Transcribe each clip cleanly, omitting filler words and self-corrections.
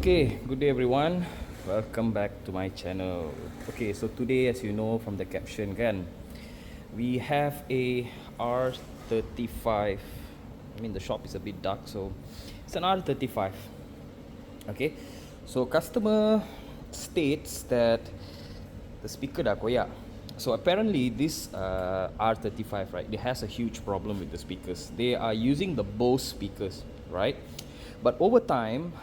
Okay, good day everyone. Welcome back to my channel. Okay, so today, as you know from the caption kan, we have a R35. I mean the shop is a bit dark, so it's an R35. Okay, so customer states that the speaker dah koyak. So apparently this R35, right, it has a huge problem with the speakers. They are using the Bose speakers, right? But over time,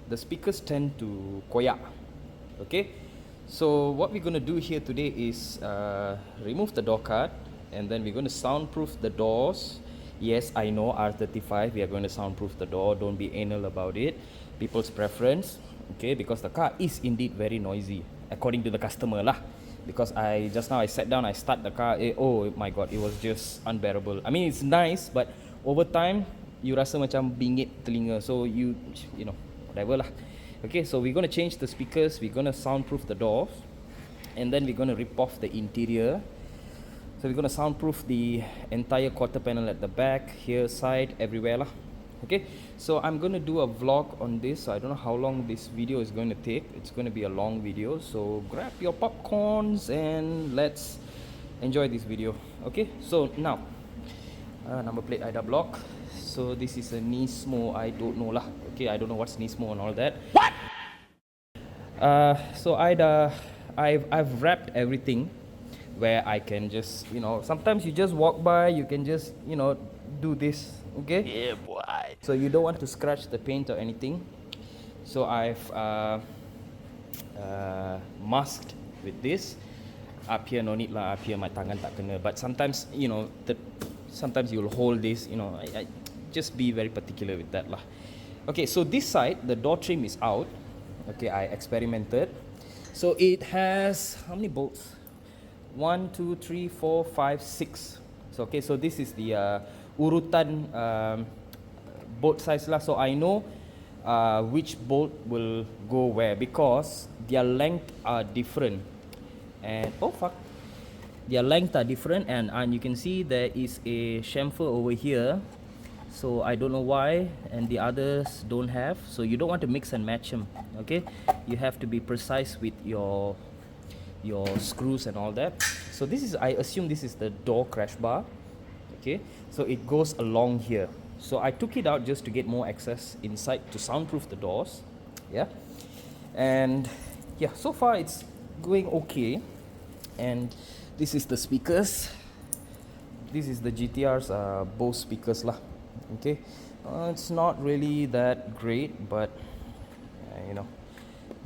the speakers tend to koyak. Okay, so what we're going to do here today is remove the door card, and then we're going to soundproof the doors. Yes, I know R35, we are going to soundproof the door. Don't be anal about it. People's preference. Okay, because the car is indeed very noisy according to the customer lah. Because I just now I sat down, I start the car, oh my god, it was just unbearable. I mean it's nice, but over time you rasa macam bingit telinga, so you know whatever lah. Okay, so we're going to change the speakers, we're going to soundproof the doors, and then we're going to rip off the interior. So we're going to soundproof the entire quarter panel at the back, here, side, everywhere lah. Okay, so I'm going to do a vlog on this. So I don't know how long this video is going to take. It's going to be a long video, so grab your popcorns and let's enjoy this video. Okay, so now number plate Ida block. So this is a Nismo, I don't know lah. Okay, I don't know what's Nismo and all that. What? So I've wrapped everything where I can just, you know, sometimes you just walk by, you can just, you know, do this. Okay, yeah boy. So you don't want to scratch the paint or anything, so I've masked with this. Up here no need lah, up here my tangan tak kena, but sometimes, you know, sometimes you'll hold this, you know, I just be very particular with that lah. Okay, so this side the door trim is out. Okay, I experimented. So it has how many bolts? 1 2 3 4 5 6. So okay, so this is the urutan bolt size lah, so I know which bolt will go where because their length are different. And oh fuck, their length are different, and you can see there is a chamfer over here, so I don't know why, and the others don't have. So you don't want to mix and match them. Okay, you have to be precise with your screws and all that. So this is, I assume this is the door crash bar. Okay, so it goes along here, so I took it out just to get more access inside to soundproof the doors. Yeah, and yeah, so far it's going okay. And this is the speakers. This is the GTR's Bose speakers lah. Okay, it's not really that great, but you know,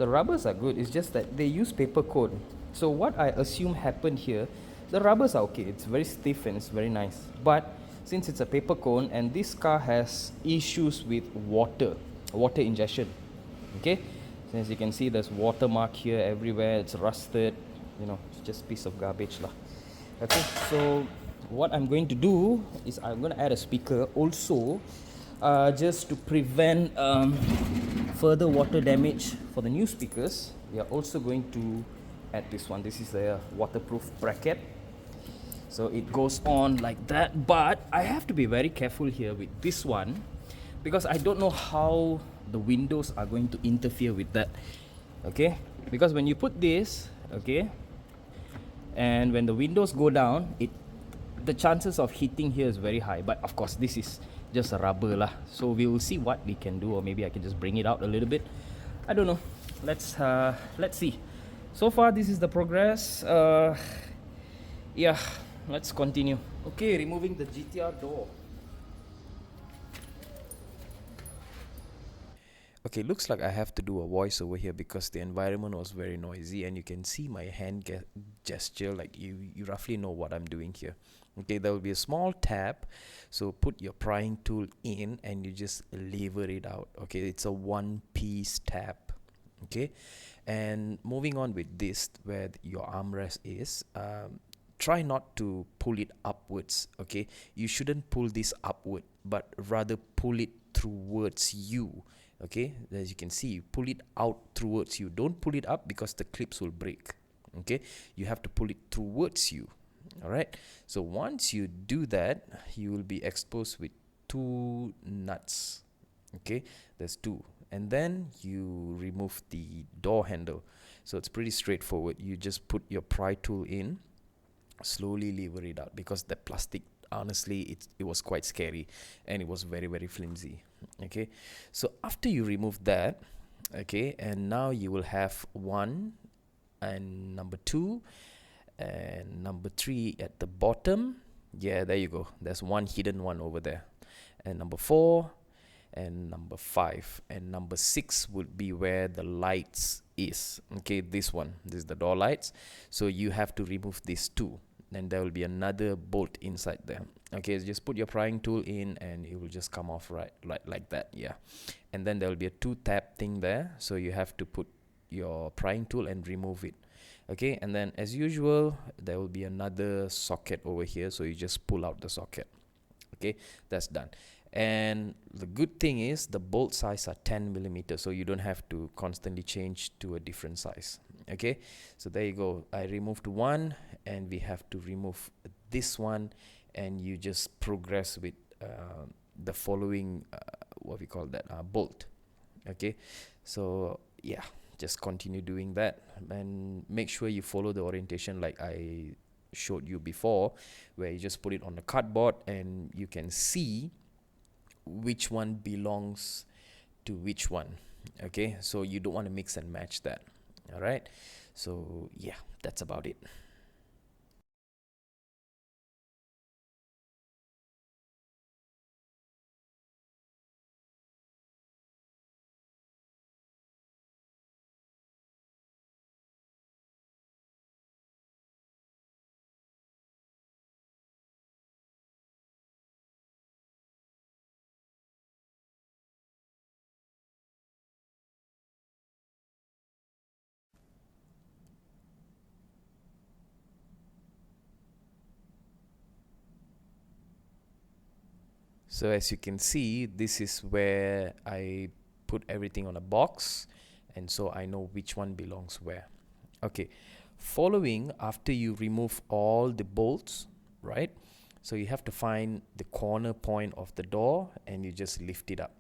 the rubbers are good. It's just that they use paper coat. So what I assume happened here, the rubbers are okay, it's very stiff and it's very nice, but since it's a paper cone and this car has issues with water ingestion. Okay, so as you can see, there's watermark here everywhere, it's rusted, you know, it's just piece of garbage lah. Okay, so what I'm going to do is I'm going to add a speaker also, just to prevent further water damage. For the new speakers, we are also going to add this one. This is a waterproof bracket, so it goes on like that, but I have to be very careful here with this one because I don't know how the windows are going to interfere with that. Okay, because when you put this, okay, and when the windows go down, the chances of hitting here is very high. But of course this is just a rubber lah, so we will see what we can do, or maybe I can just bring it out a little bit, I don't know. Let's see. So far this is the progress. Yeah, let's continue. Okay, removing the GTR door. Okay, looks like I have to do a voice over here because the environment was very noisy, and you can see my hand gesture, like you roughly know what I'm doing here. Okay, there will be a small tab, so put your prying tool in and you just lever it out. Okay, it's a one-piece tab. Okay, and moving on with this, where your armrest is, try not to pull it upwards. Okay, you shouldn't pull this upward, but rather pull it towards you. Okay, as you can see, pull it out towards you. Don't pull it up because the clips will break. Okay, you have to pull it towards you. All right, so once you do that, you will be exposed with two nuts. Okay, there's two, and then you remove the door handle. So it's pretty straightforward. You just put your pry tool in, slowly lever it out, because the plastic, honestly, it was quite scary, and it was very, very flimsy. Okay, so after you remove that, okay, and now you will have one and number two and number three at the bottom. Yeah, there you go, there's one hidden one over there. And number four and number five and number six would be where the lights is. Okay, this is the door lights. So you have to remove these two, then there will be another bolt inside there. Okay, so just put your prying tool in and it will just come off right like that. Yeah, and then there will be a two tab thing there, so you have to put your prying tool and remove it. Okay, and then as usual there will be another socket over here, so you just pull out the socket. Okay, that's done. And the good thing is the bolt size are 10 millimeters, so you don't have to constantly change to a different size. Okay, so there you go. I removed one, and we have to remove this one, and you just progress with the following what we call that bolt. Okay, so yeah, just continue doing that, and make sure you follow the orientation like I showed you before, where you just put it on the cardboard and you can see which one belongs to which one. Okay, so you don't want to mix and match that. All right, so yeah, that's about it. So as you can see, this is where I put everything on a box, and so I know which one belongs where. Okay, following, after you remove all the bolts, right? So you have to find the corner point of the door and you just lift it up.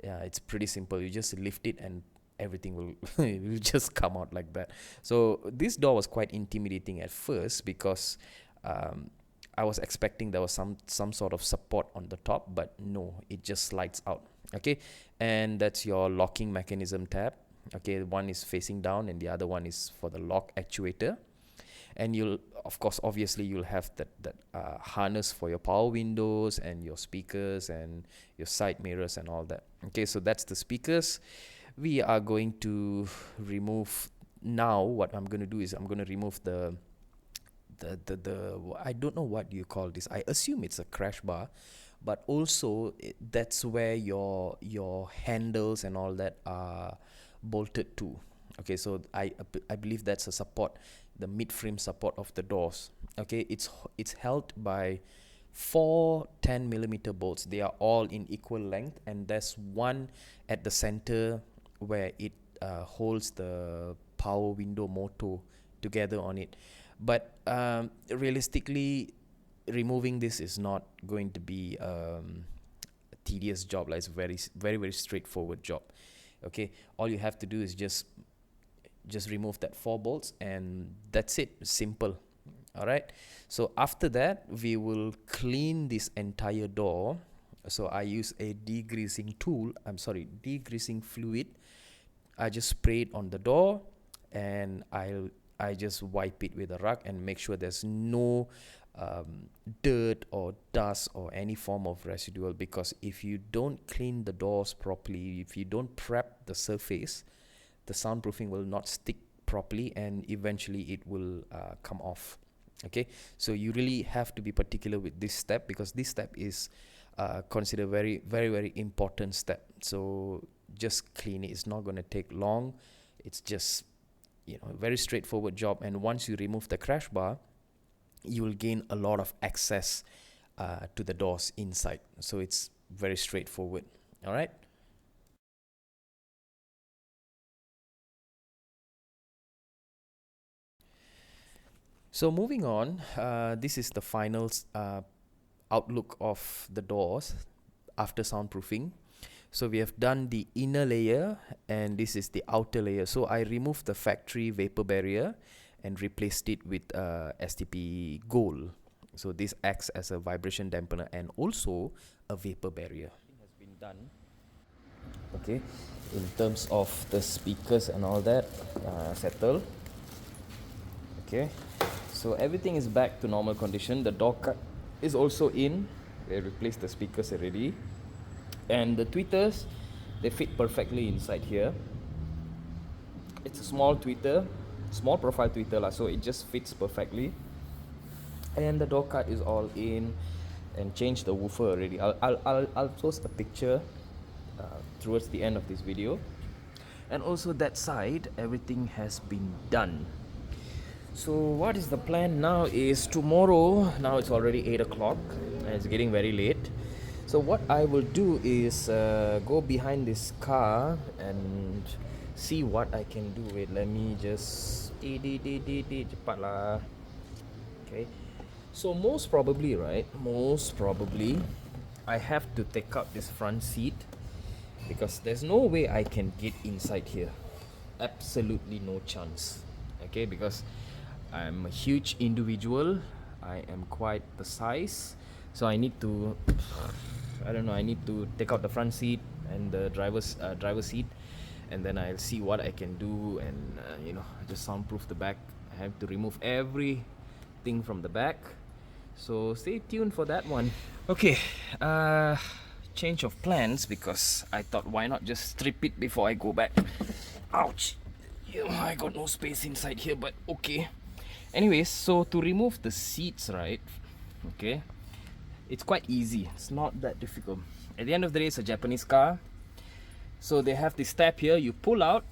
Yeah, it's pretty simple. You just lift it and everything will, it will just come out like that. So this door was quite intimidating at first, because I was expecting there was some sort of support on the top, but no, it just slides out. Okay, and that's your locking mechanism tab. Okay, one is facing down and the other one is for the lock actuator. And you'll, of course, obviously you'll have that harness for your power windows and your speakers and your side mirrors and all that. Okay, so that's the speakers. We are going to remove, now what I'm going to do is I'm going to remove the I don't know what you call this. I assume it's a crash bar, but also that's where your handles and all that are bolted to. Okay, so I believe that's a support, the mid frame support of the doors. Okay, it's held by four 10 millimeter bolts. They are all in equal length, and there's one at the center where it holds the power window motor together on it. But realistically, removing this is not going to be a tedious job. Like, it's very straightforward job. Okay, all you have to do is just remove that four bolts, and that's it. Simple. All right, so after that we will clean this entire door. So I use a degreasing tool, degreasing fluid. I just spray it on the door, and I just wipe it with a rag and make sure there's no dirt or dust or any form of residual, because if you don't clean the doors properly, if you don't prep the surface, the soundproofing will not stick properly and eventually it will come off. Okay, so you really have to be particular with this step, because this step is considered very important step. So just clean it. It's not going to take long. It's just, very straightforward job. And once you remove the crash bar, you will gain a lot of access to the doors inside. So it's very straightforward. All right. So moving on, this is the final outlook of the doors after soundproofing. So we have done the inner layer and this is the outer layer. So I removed the factory vapor barrier and replaced it with STP Gold. So this acts as a vibration dampener and also a vapor barrier. It has been done. Okay, in terms of the speakers and all that, settle. Okay, so everything is back to normal condition. The door cut is also in. We replaced the speakers already. And the tweeters, they fit perfectly inside here. It's a small tweeter, small profile tweeter lah, so it just fits perfectly. And the door cut is all in, and changed the woofer already. I'll post a picture towards the end of this video. And also that side, everything has been done. So what is the plan now is tomorrow, now it's already 8 o'clock and it's getting very late. So what I will do is go behind this car and see what I can do. Wait, let me just cepat lah. Okay, so most probably, right, I have to take out this front seat because there's no way I can get inside here. Absolutely no chance. Okay, because I'm a huge individual. I am quite the size, so I need to, I don't know, I need to take out the front seat and the driver's seat, and then I'll see what I can do, and you know, just soundproof the back. I have to remove everything from the back, so stay tuned for that one. Okay, change of plans, because I thought why not just strip it before I go back. Ouch, I got no space inside here, but okay. Anyways, so to remove the seats, right, okay, it's quite easy. It's not that difficult. At the end of the day, it's a Japanese car, so they have this tab here. You pull out,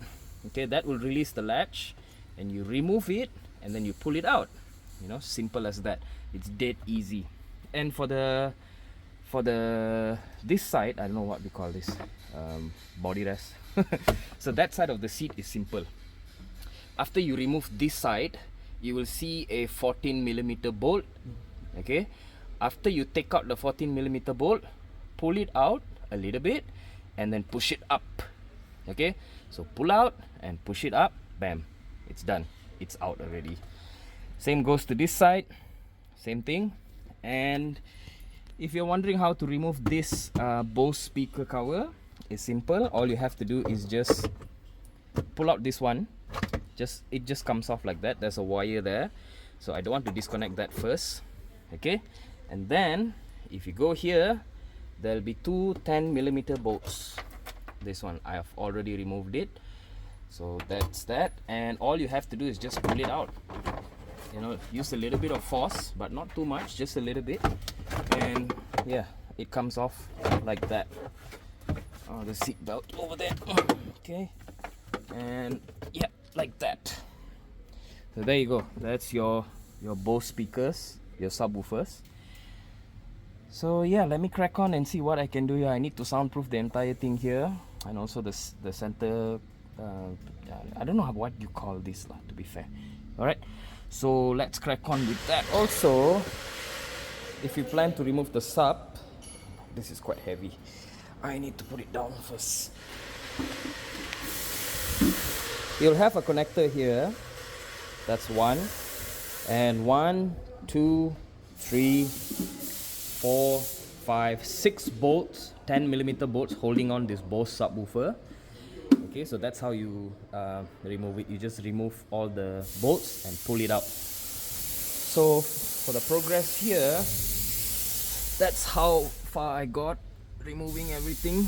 okay, that will release the latch, and you remove it, and then you pull it out. You know, simple as that. It's dead easy. And for this side, I don't know what we call this, body rest. So that side of the seat is simple. After you remove this side, you will see a 14mm bolt. Okay, after you take out the 14mm bolt, pull it out a little bit and then push it up. Okay, so pull out and push it up, bam, it's done, it's out already. Same goes to this side, same thing. And if you're wondering how to remove this Bose speaker cover, it's simple. All you have to do is just pull out this one. It just comes off like that. There's a wire there, so I don't want to disconnect that first. Okay, and then if you go here, there'll be two 10mm bolts. This one I have already removed it, so that's that. And all you have to do is just pull it out. You know, use a little bit of force, but not too much, just a little bit, and yeah, it comes off like that. Oh, the seat belt over there. Okay, and yeah, like that. So there you go. That's your Bose speakers, your subwoofers. So yeah, let me crack on and see what I can do here. I need to soundproof the entire thing here, and also the center. I don't know what you call this, to be fair. All right. So let's crack on with that. Also, if you plan to remove the sub, this is quite heavy. I need to put it down first. You'll have a connector here. That's one. And 1, 2, 3, 4, 5, 6 bolts, 10mm bolts holding on this Bose subwoofer. Okay, so that's how you remove it. You just remove all the bolts and pull it out. So for the progress here, that's how far I got removing everything.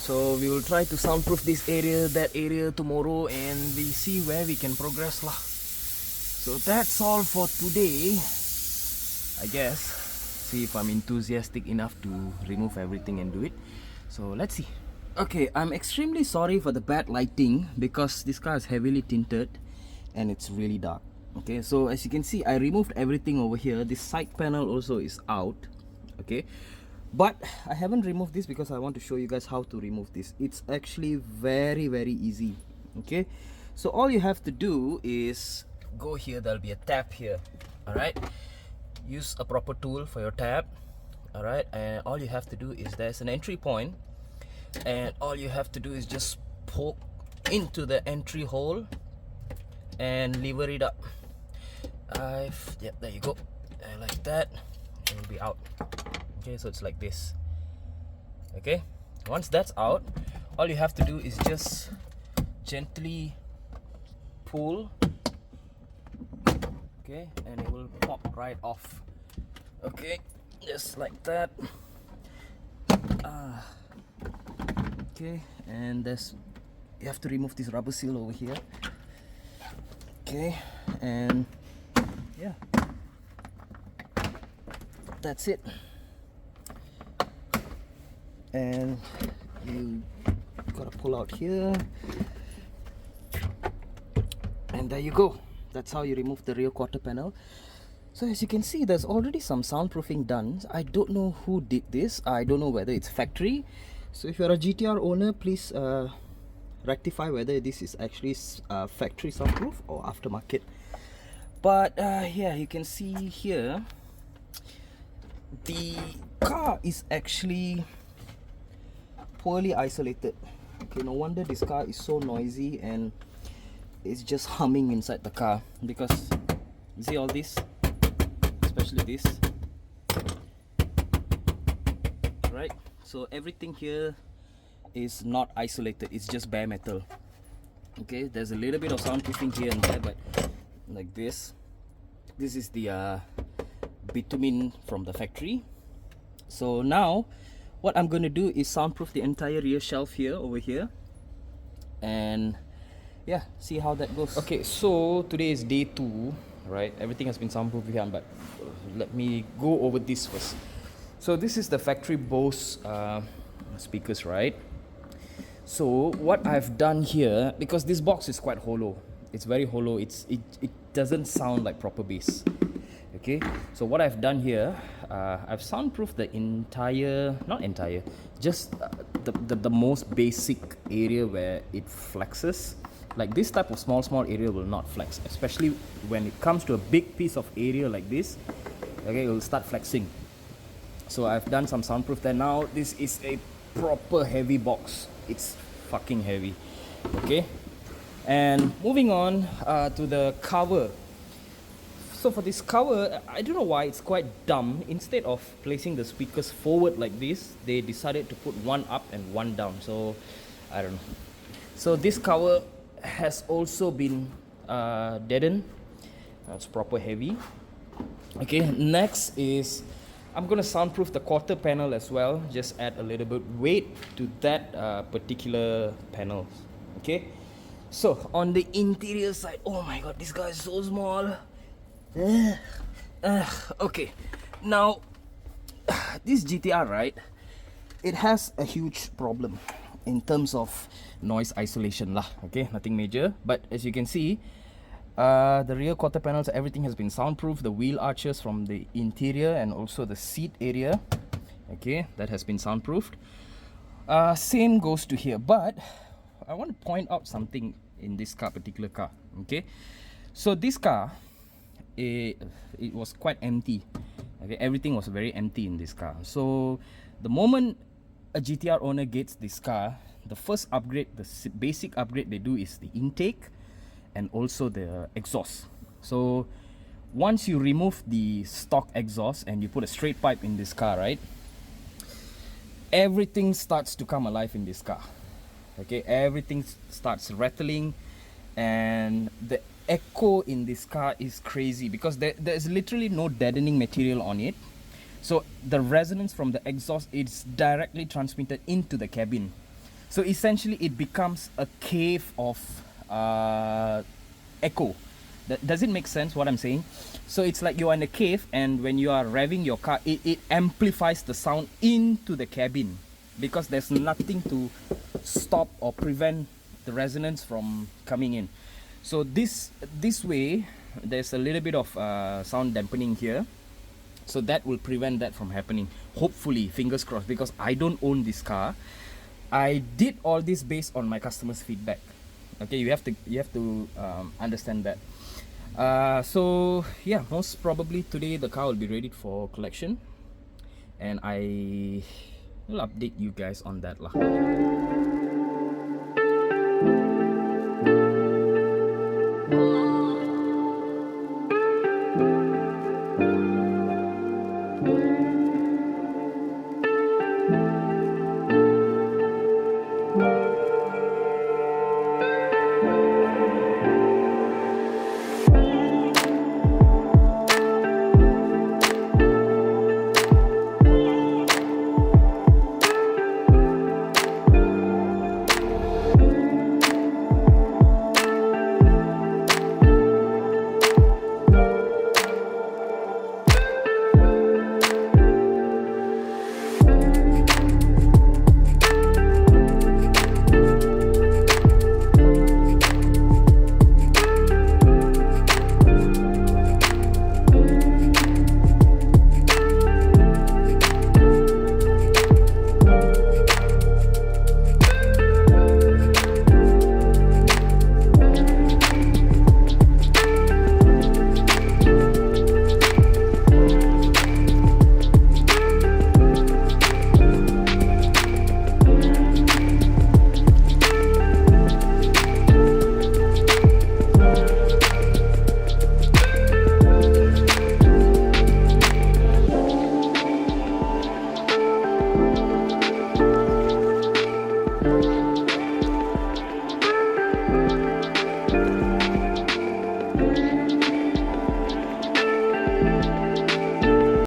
So we will try to soundproof this area, that area tomorrow, and we see where we can progress lah. So that's all for today, I guess. See if I'm enthusiastic enough to remove everything and do it. So let's see. Okay, I'm extremely sorry for the bad lighting because this car is heavily tinted and it's really dark. Okay, so as you can see, I removed everything over here. This side panel also is out. Okay, but I haven't removed this because I want to show you guys how to remove this. It's actually very easy. Okay, so all you have to do is go here. There'll be a tab here. All right, use a proper tool for your tab All right, and all you have to do is there's an entry point, and all you have to do is just poke into the entry hole and lever it up. Yep, there you go, and like that, and it'll be out. Okay, so it's like this. Okay, once that's out, all you have to do is just gently pull. Okay, and it will pop right off. Okay, just like that. Okay, and you have to remove this rubber seal over here. Okay, and yeah, that's it. And you gotta pull out here, and there you go. That's how you remove the rear quarter panel. So as you can see, there's already some soundproofing done. I don't know who did this. I don't know whether it's factory. So if you're a GTR owner, please rectify whether this is actually factory soundproof or aftermarket. But yeah, you can see here the car is actually poorly isolated. Okay, no wonder this car is so noisy and it's just humming inside the car, because you see all this, especially this, right? So everything here is not isolated, it's just bare metal. Okay, there's a little bit of soundproofing here and there, but like this is the bitumen from the factory. So now what I'm going to do is soundproof the entire rear shelf here, over here, and yeah, see how that goes. Okay, so today is day 2, right? Everything has been soundproofed here, but let me go over this first. So this is the factory Bose speakers, right? So what I've done here, because this box is quite hollow, it's very hollow, it doesn't sound like proper bass. Okay, so what I've done here, I've soundproofed the entire, not entire, just the most basic area where it flexes. Like this type of small area will not flex, especially when it comes to a big piece of area like this. Okay, it will start flexing. So I've done some soundproof there. Now this is a proper heavy box, it's fucking heavy. Okay, and moving on to the cover. So for this cover, I don't know why, it's quite dumb. Instead of placing the speakers forward like this, they decided to put one up and one down. So I don't know. So this cover has also been deadened. It's proper heavy. Okay, next is I'm gonna soundproof the quarter panel as well. Just add a little bit weight to that particular panel. Okay, so on the interior side, oh my god, this guy is so small. Okay, now this GTR, right, it has a huge problem in terms of noise isolation lah. Okay, nothing major, but as you can see, the rear quarter panels, everything has been soundproof. The wheel arches from the interior and also the seat area, okay, that has been soundproofed. Same goes to here, but I want to point out something in this particular car. Okay, so this car, it was quite empty. Okay, everything was very empty in this car. So the moment a GTR owner gets this car, the first upgrade, the basic upgrade they do is the intake and also the exhaust. So once you remove the stock exhaust and you put a straight pipe in this car, right, everything starts to come alive in this car. Okay, everything starts rattling, and the echo in this car is crazy because there's literally no deadening material on it. So the resonance from the exhaust is directly transmitted into the cabin. So essentially it becomes a cave of echo. Does it make sense what I'm saying? So it's like you're in a cave, and when you are revving your car, it amplifies the sound into the cabin because there's nothing to stop or prevent the resonance from coming in. So this way, there's a little bit of sound dampening here. So that will prevent that from happening. Hopefully, fingers crossed, because I don't own this car. I did all this based on my customers' feedback. Okay, you have to understand that. So yeah, most probably today the car will be ready for collection, and I will update you guys on that lah.